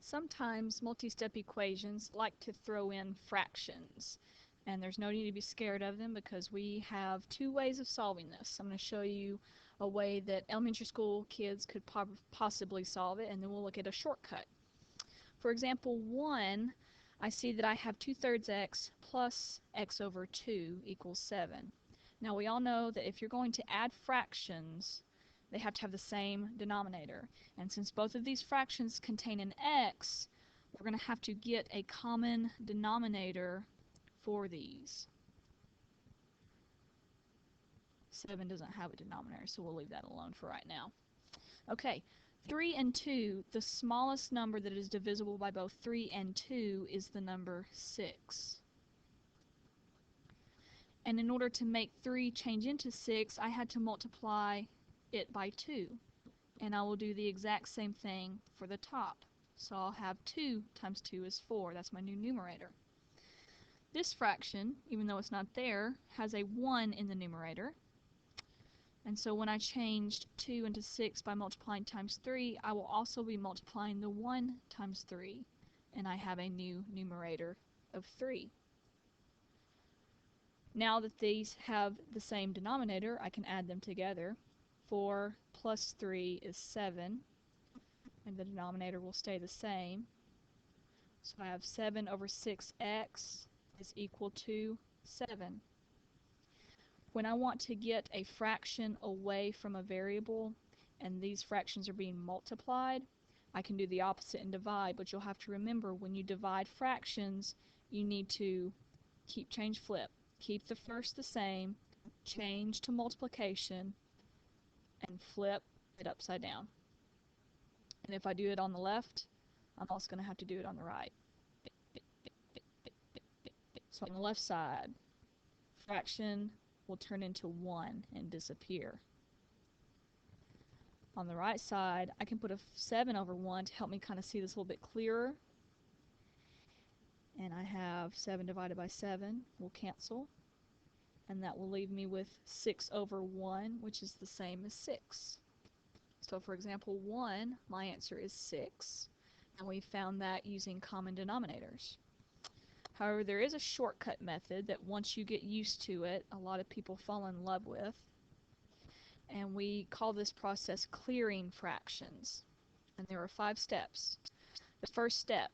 Sometimes multi-step equations like to throw in fractions, and there's no need to be scared of them because we have two ways of solving this. I'm going to show you a way that elementary school kids could possibly solve it, and then we'll look at a shortcut. For example 1, I see that I have 2/3 x plus x over 2 equals 7. Now we all know that if you're going to add fractions, they have to have the same denominator. And since both of these fractions contain an x, we're going to have to get a common denominator for these. 7 doesn't have a denominator, so we'll leave that alone for right now. Okay, 3 and 2, the smallest number that is divisible by both 3 and 2 is the number 6. And in order to make 3 change into 6, I had to multiply it by 2. And I will do the exact same thing for the top. So I'll have 2 times 2 is 4. That's my new numerator. This fraction, even though it's not there, has a 1 in the numerator. And so when I changed 2 into 6 by multiplying times 3, I will also be multiplying the 1 times 3. And I have a new numerator of 3. Now that these have the same denominator, I can add them together. 4 plus 3 is 7, and the denominator will stay the same. So I have 7 over 6x is equal to 7. When I want to get a fraction away from a variable, and these fractions are being multiplied, I can do the opposite and divide, but you'll have to remember when you divide fractions, you need to change flip. Keep the first the same, change to multiplication, and flip it upside down. And if I do it on the left, I'm also going to have to do it on the right. So on the left side, fraction will turn into 1 and disappear. On the right side, I can put a 7 over 1 to help me kind of see this a little bit clearer. And I have 7 divided by 7 will cancel. And that will leave me with 6 over 1, which is the same as 6. So for example 1, my answer is 6. And we found that using common denominators. However, there is a shortcut method that once you get used to it, a lot of people fall in love with. And we call this process clearing fractions. And there are 5 steps. The first step,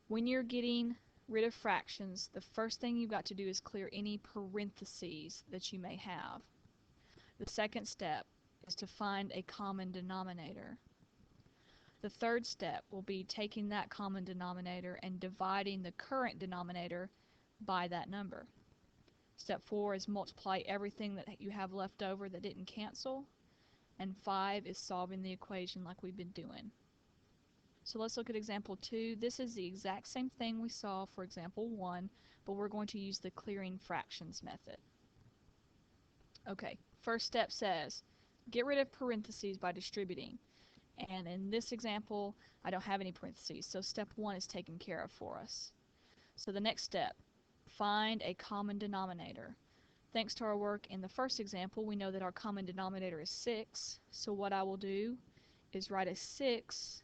when you're getting rid of fractions, the first thing you've got to do is clear any parentheses that you may have. The second step is to find a common denominator. The third step will be taking that common denominator and dividing the current denominator by that number. Step 4 is multiply everything that you have left over that didn't cancel. And 5 is solving the equation like we've been doing. So let's look at example 2. This is the exact same thing we saw for example 1, but we're going to use the clearing fractions method. Okay, first step says get rid of parentheses by distributing. And in this example, I don't have any parentheses, so step 1 is taken care of for us. So the next step, find a common denominator. Thanks to our work in the first example, we know that our common denominator is 6. So what I will do is write a 6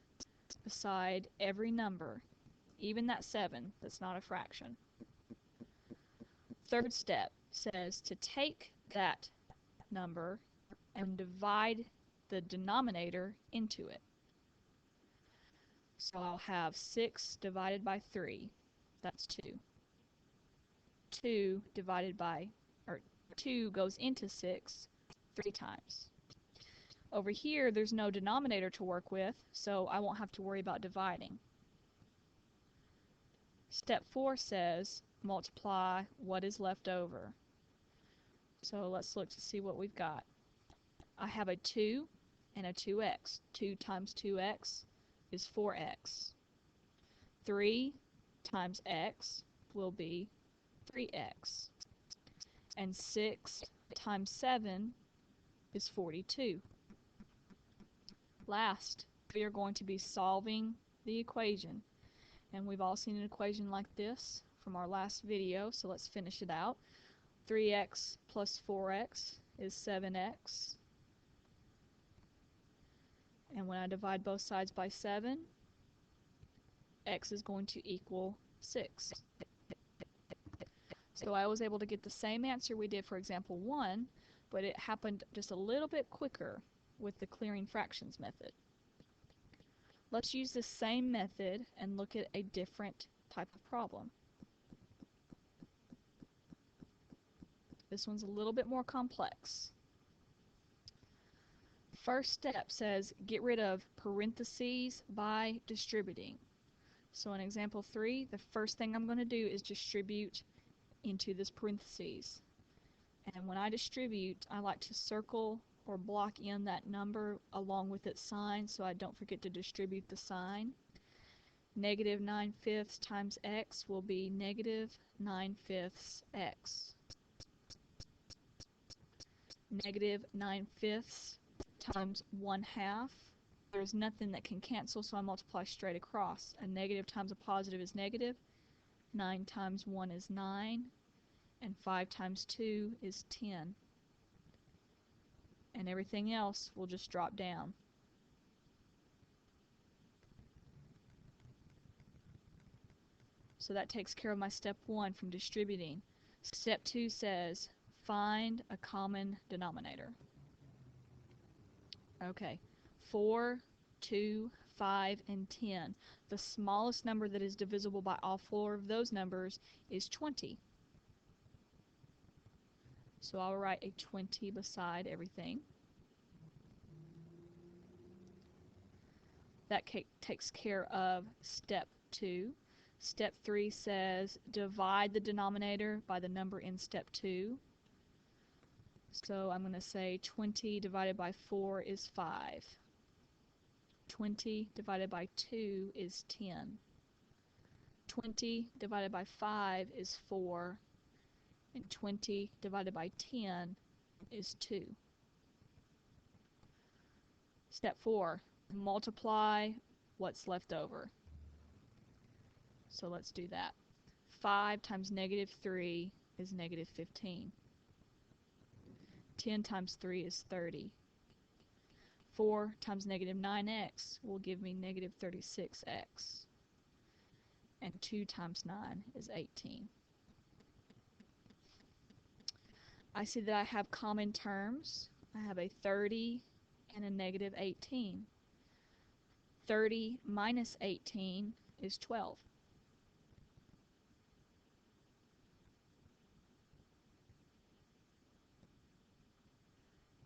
beside every number, even that 7 that's not a fraction. Third step says to take that number and divide the denominator into it. So I'll have 6 divided by 3, that's 2. 2 divided by, or 2 goes into 6 3 times. Over here, there's no denominator to work with, so I won't have to worry about dividing. Step 4 says multiply what is left over. So let's look to see what we've got. I have a 2 and a 2x. 2 times 2x is 4x. 3 times x will be 3x. And 6 times 7 is 42. Last, we are going to be solving the equation. And we've all seen an equation like this from our last video, so let's finish it out. 3x plus 4x is 7x. And when I divide both sides by 7, x is going to equal 6. So I was able to get the same answer we did for example 1, but it happened just a little bit quicker with the clearing fractions method. Let's use this same method and look at a different type of problem. This one's a little bit more complex. First step says get rid of parentheses by distributing. So in example 3, the first thing I'm going to do is distribute into this parentheses. And when I distribute, I like to circle or block in that number along with its sign so I don't forget to distribute the sign. Negative 9/5 times x will be negative 9/5 x. Negative 9/5 times 1/2. There's nothing that can cancel, so I multiply straight across. A negative times a positive is negative. 9 times 1 is 9. And 5 times 2 is 10. And everything else will just drop down. So that takes care of my step 1 from distributing. Step 2 says find a common denominator. Okay, 4, 2, 5, and 10. The smallest number that is divisible by all 4 of those numbers is 20. So I'll write a 20 beside everything. That takes care of step 2. Step 3 says divide the denominator by the number in step 2. So I'm going to say 20 divided by 4 is 5. 20 divided by 2 is 10. 20 divided by 5 is 4. And 20 divided by 10 is 2. Step 4, multiply what's left over. So let's do that. 5 times negative 3 is negative 15. 10 times 3 is 30. 4 times negative 9x will give me negative 36x. And 2 times 9 is 18. I see that I have common terms. I have a 30 and a negative 18. 30 minus 18 is 12.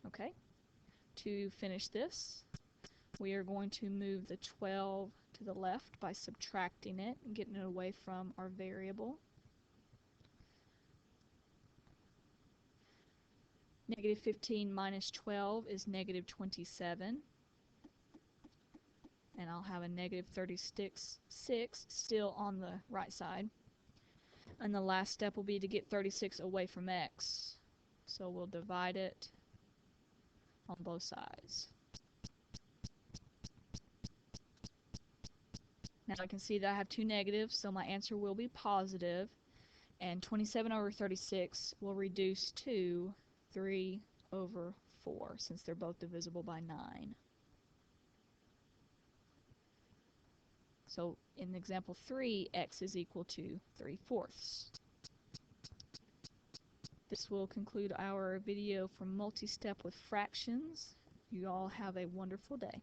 Okay, to finish this, we are going to move the 12 to the left by subtracting it and getting it away from our variable. Negative 15 minus 12 is negative 27. And I'll have a negative 36 still on the right side. And the last step will be to get 36 away from x. So we'll divide it on both sides. Now I can see that I have two negatives, so my answer will be positive, and 27 over 36 will reduce to 3 over 4, since they're both divisible by 9. So in example 3, x is equal to 3/4. This will conclude our video for multi-step with fractions. You all have a wonderful day.